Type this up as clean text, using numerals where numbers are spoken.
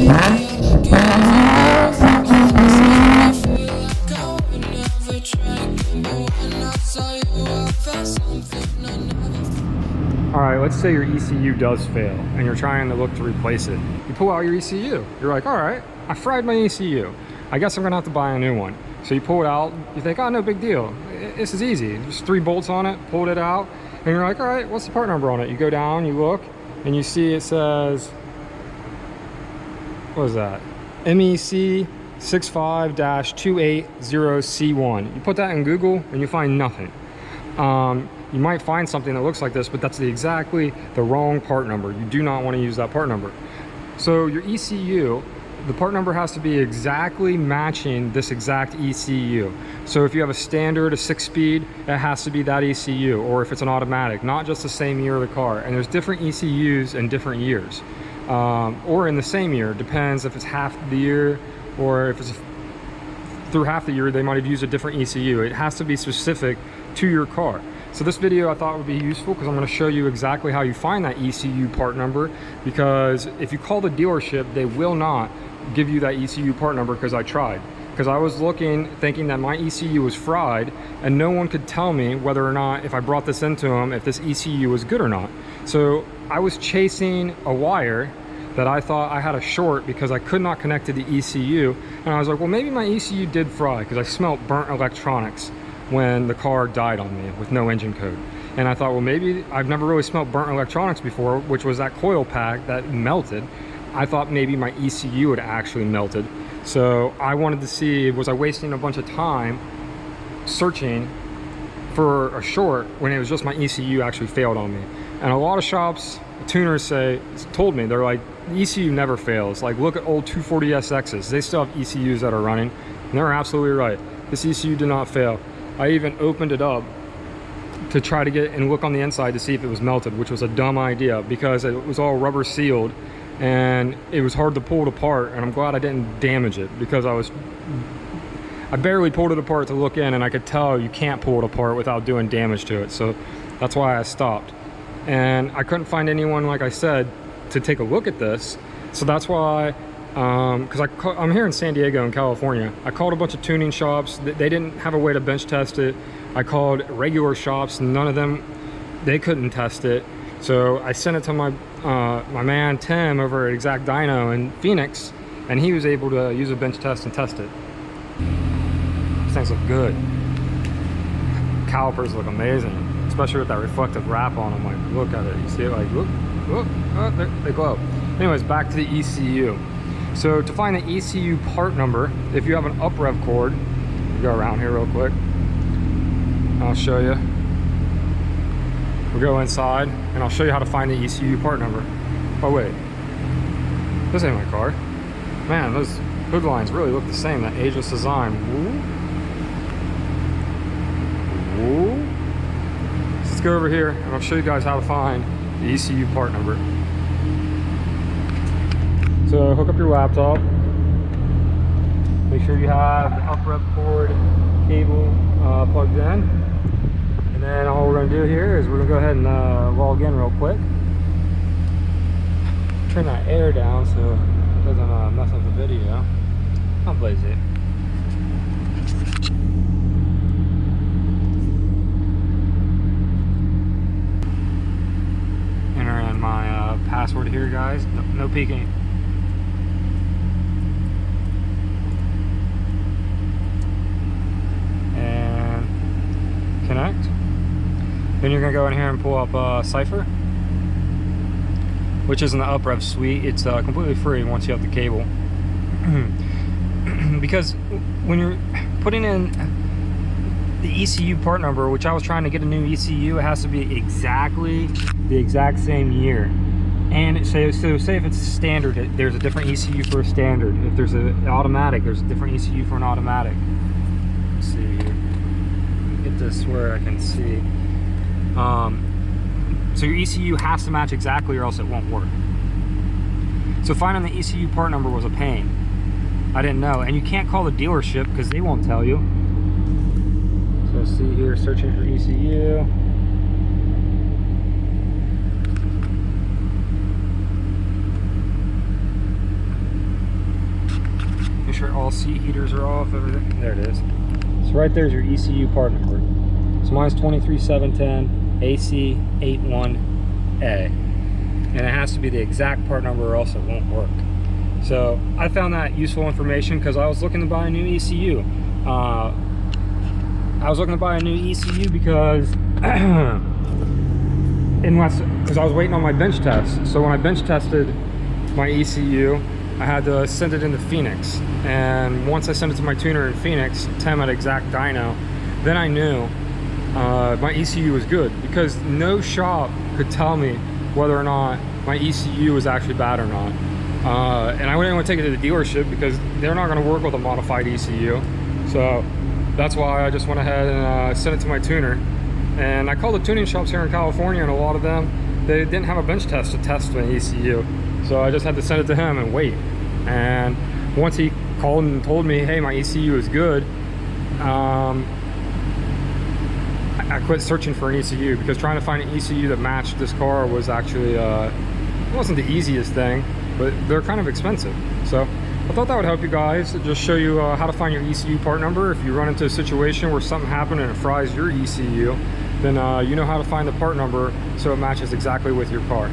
Alright, let's say your ECU does fail and you're trying to look to replace it. You pull out your ECU. You're like, alright, I fried my ECU. I guess I'm gonna have to buy a new one. So you pull it out, you think, oh, no big deal. This is easy. Just 3 bolts on it, pulled it out, and you're like, alright, what's the part number on it? You go down, you look, and you see it says, what is that? MEC 65-280C1. You put that in Google and you find nothing. You might find something that looks like this, but that's exactly the wrong part number. You do not want to use that part number. So your ECU, the part number has to be exactly matching this exact ECU. So if you have a standard, a 6-speed, it has to be that ECU, or if it's an automatic, not just the same year of the car. And there's different ECUs in different years, or in the same year. Depends if it's half the year, or if it's through half the year, they might have used a different ECU. It has to be specific to your car. So this video I thought would be useful because I'm going to show you exactly how you find that ECU part number, because if you call the dealership, they will not give you that ECU part number, because I tried. Because I was looking, thinking that my ECU was fried, and no one could tell me whether or not, if I brought this into them, if this ECU was good or not. So I was chasing a wire that I thought I had a short because I could not connect to the ECU. And I was like, well, maybe my ECU did fry, because I smelled burnt electronics when the car died on me with no engine code. And I thought, well, maybe I've never really smelled burnt electronics before, which was that coil pack that melted. I thought maybe my ECU had actually melted. So I wanted to see, was I wasting a bunch of time searching for a short when it was just my ECU actually failed on me. And a lot of shops, tuners told me, they're like, the ECU never fails. Like, look at old 240SXs. They still have ECUs that are running. And they're absolutely right. This ECU did not fail. I even opened it up to try to get and look on the inside to see if it was melted, which was a dumb idea because it was all rubber sealed and it was hard to pull it apart. And I'm glad I didn't damage it, because I barely pulled it apart to look in, and I could tell you can't pull it apart without doing damage to it. So that's why I stopped. And I couldn't find anyone, like I said, to take a look at this. So that's why, because I'm here in San Diego in California. I called a bunch of tuning shops. They didn't have a way to bench test it. I called regular shops. None of them, they couldn't test it. So I sent it to my man Tim over at Exact Dyno in Phoenix, and he was able to use a bench test and test it. These things look good. Calipers look amazing, especially with that reflective wrap on them. Like, look at it. You see it? Like, look, oh, they glow. Anyways, back to the ECU. So to find the ECU part number, if you have an UpRev cord, we'll go around here real quick. I'll show you. We'll go inside and I'll show you how to find the ECU part number. Oh wait, this ain't my car. Man, those hood lines really look the same, that ageless design. Woo. Let's go over here and I'll show you guys how to find the ECU part number. So hook up your laptop. Make sure you have the UpRev cord cable plugged in. And then all we're going to do here is we're going to go ahead and log in real quick. Turn that air down so it doesn't mess up the video. I'm lazy. Enter in my password here, guys. No peeking. And connect. Then you're going to go in here and pull up Cypher, which is in the UpRev suite. It's completely free once you have the cable. Because when you're putting in the ECU part number, which I was trying to get a new ECU, it has to be exactly the exact same year. And so say if it's standard, there's a different ECU for a standard. If there's an automatic, there's a different ECU for an automatic. Let's see here. Get this where I can see. So your ECU has to match exactly or else it won't work. So finding the ECU part number was a pain. I didn't know. And you can't call the dealership because they won't tell you. So see here, searching for ECU. all seat heaters are off, everything. There it is. So right there's your ECU part number. So mine's 23710 AC81A. And it has to be the exact part number or else it won't work. So I found that useful information because I was looking to buy a new ECU. I was looking to buy a new ECU because I was waiting on my bench test. So when I bench tested my ECU, I had to send it into Phoenix. And once I sent it to my tuner in Phoenix, Tim at Exact Dyno, then I knew my ECU was good because no shop could tell me whether or not my ECU was actually bad or not. And I wouldn't want to take it to the dealership because they're not going to work with a modified ECU. So that's why I just went ahead and sent it to my tuner. And I called the tuning shops here in California, and a lot of them, they didn't have a bench test to test my ECU. So I just had to send it to him and wait. And once he called and told me, hey, my ECU is good, I quit searching for an ECU because trying to find an ECU that matched this car was actually, it wasn't the easiest thing, but they're kind of expensive. So I thought that would help you guys, just show you how to find your ECU part number. If you run into a situation where something happened and it fries your ECU, then you know how to find the part number so it matches exactly with your car.